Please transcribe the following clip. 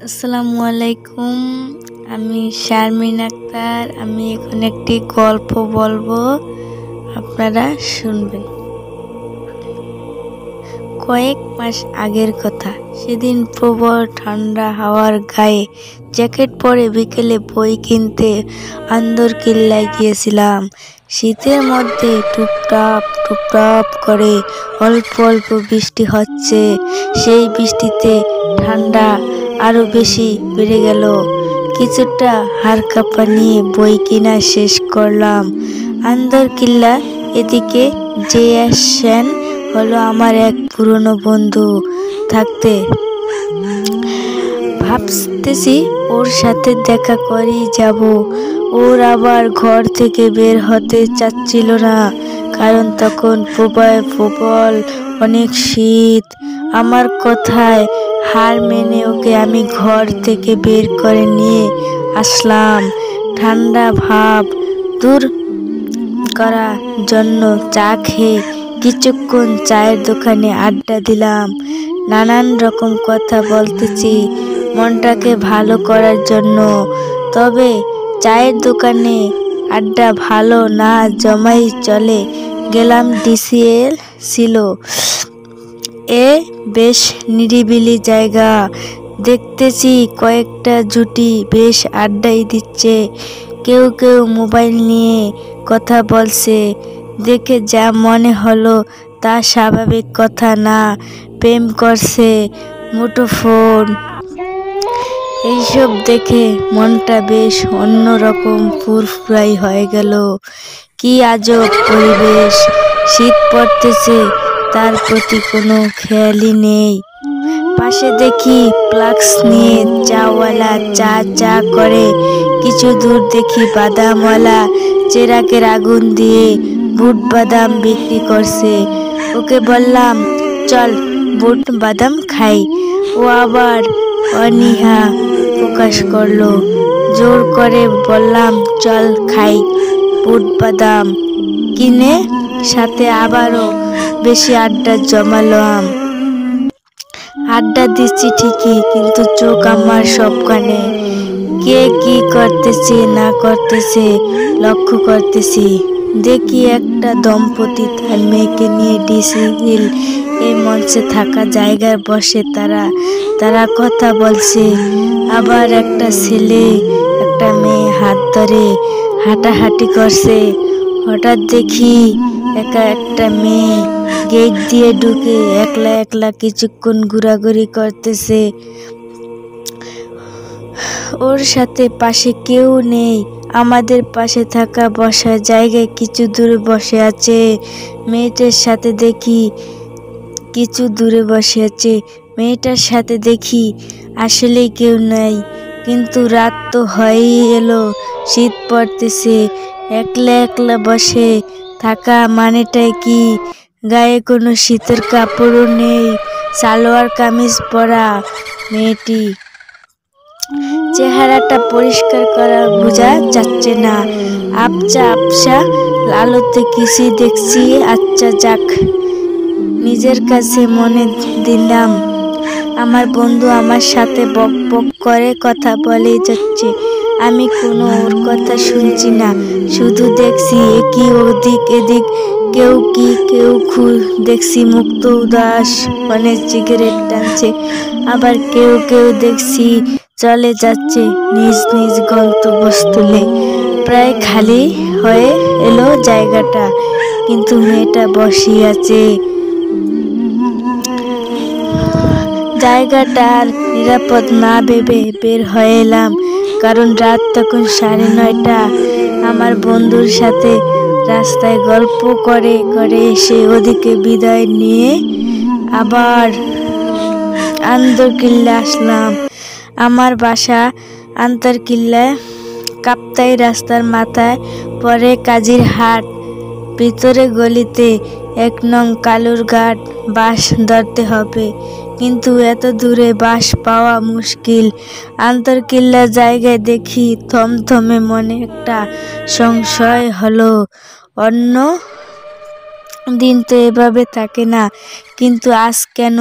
আসসালামু আলাইকুম। আমি শারমিন আক্তার। আমি এখন একটি গল্প বলবো, আপনারা শুনবেন। কয়েক মাস আগের কথা। সেদিন প্রবল ঠান্ডা হাওয়ার গায়ে জ্যাকেট পরে বিকেলে বই কিনতে আন্দরকিল্লায় গিয়েছিলাম। শীতের মধ্যে টুপটাপ টুপটাপ করে অল্প অল্প বৃষ্টি হচ্ছে। সেই বৃষ্টিতে ঠান্ডা আরো বেশি বেড়ে গেল। কিছুটা হাড় কাঁপা নিয়ে বই কিনা শেষ করলাম। আন্দরকিল্লা এদিকে জেএসএন হলো আমার এক পুরনো বন্ধু। থাকতে ভাবতেছি ওর সাথে দেখা করেই যাব। ওর আবার ঘর থেকে বের হতে চাচ্ছিল না, কারণ তখন প্রবল অনেক শীত। আমার কথায় হার মেনে ওকে আমি ঘর থেকে বের করে নিয়ে আসলাম। ঠান্ডা ভাব দূর করার জন্য চা খেয়ে কিছুক্ষণ চায়ের দোকানে আড্ডা দিলাম। নানান রকম কথা বলতেছি মনটাকে ভালো করার জন্য। তবে চায়ের দোকানে আড্ডা ভালো না জমাই চলে গেলাম ডিসিএল ছিল। বেশ নিরিবিলি জায়গা। দেখতেছি কয়েকটা জুটি বেশ আড্ডাই দিচ্ছে। কেউ কেউ মোবাইল নিয়ে কথা বলছে। দেখে যা মনে হলো তা স্বাভাবিক কথা না, প্রেম করছে মুঠোফোন। এইসব দেখে মনটা বেশ অন্যরকম ফুরফুরাই হয়ে গেল। কি আজব পরিবেশ! শীত পড়তেছে, তার প্রতি কোনো খেয়ালই নেই। পাশে দেখি ফ্লাক্স নিয়ে চাওয়ালা চা করে। কিছু দূর দেখি বাদামওয়ালা চেরাকের আগুন দিয়ে বুট বাদাম বিক্রি করছে। ওকে বললাম, চল বুট বাদাম খাই। ও আবার অনীহা প্রকাশ করলো। জোর করে বললাম, চল খাই বুট বাদাম কিনে। সাথে আবারও বেশি আড্ডা জমালাম। আড্ডা দিচ্ছি ঠিকই, কিন্তু চোখ আমার সবখানে। কে কি করতেছে না করতেছে লক্ষ্য করতেছি। দেখি একটা দম্পতি তার মেয়েকে নিয়ে ডিসিএল মঞ্চে থাকা জায়গায় বসে তারা কথা বলছে। আবার একটা ছেলে একটা মেয়ে হাত ধরে হাঁটাহাঁটি করছে। হঠাৎ দেখি একটা মেয়ে গেট দিয়ে ঢুকে একলা একলা কিছুক্ষণ ঘোরাঘুরি করতেছে। ওর সাথে পাশে কেউ নেই। আমাদের পাশে থাকা বসার জায়গায় কিছু দূরে বসে আছে। মেয়েটার সাথে দেখি কিছু দূরে বসে আছে। মেয়েটার সাথে দেখি আসলেই কেউ নাই। কিন্তু রাত তো হয়েই এলো, শীত পড়তেছে। একলা একলা বসে থাকা মানেটাই কি? গায়ে কোনো শীতের কাপড়ও নেই, সালোয়ার কামিজ পরা। মেয়েটি চেহারাটা পরিষ্কার করা বোঝা যাচ্ছে না। আবছা আলোতে কিছুই দেখছি। আচ্ছা যাক, নিজের কাছে মনে দিলাম। আমার বন্ধু আমার সাথে বক বক করে কথা বলেই যাচ্ছে। আমি কোনো ওর কথা শুনছি না, শুধু দেখছি একই ওদিক এদিক কেউ দেখছি মুক্ত উদাস মনে সিগারেট টানছে। আবার কেউ দেখছি চলে যাচ্ছে নিজ নিজ গন্তব্যস্থলে। প্রায় খালি হয়ে এলো জায়গাটা, কিন্তু মেয়েটা বসে আছে। জায়গাটার নিরাপদ না ভেবে বের হয়ে এলাম, কারণ রাত তখন 9:30। আমার বন্ধুর সাথে রাস্তায় গল্প করে এসে ওদিকে বিদায় নিয়ে আবার আন্দরকিল্লা আসলাম। আমার বাসা আন্দরকিল্লায়। কাপ্তাই রাস্তার মাথায় পরে কাজীর হাট। ভিতরে গলিতে 1 নং কালুরঘাট। বাস ধরতে হবে, কিন্তু এত দূরে বাস পাওয়া মুশকিল। আন্দরকিল্লা জায়গায় দেখি থমথমে মনে একটা সংশয় হলো। অন্য দিন তো এভাবে থাকে না, কিন্তু আজ কেন?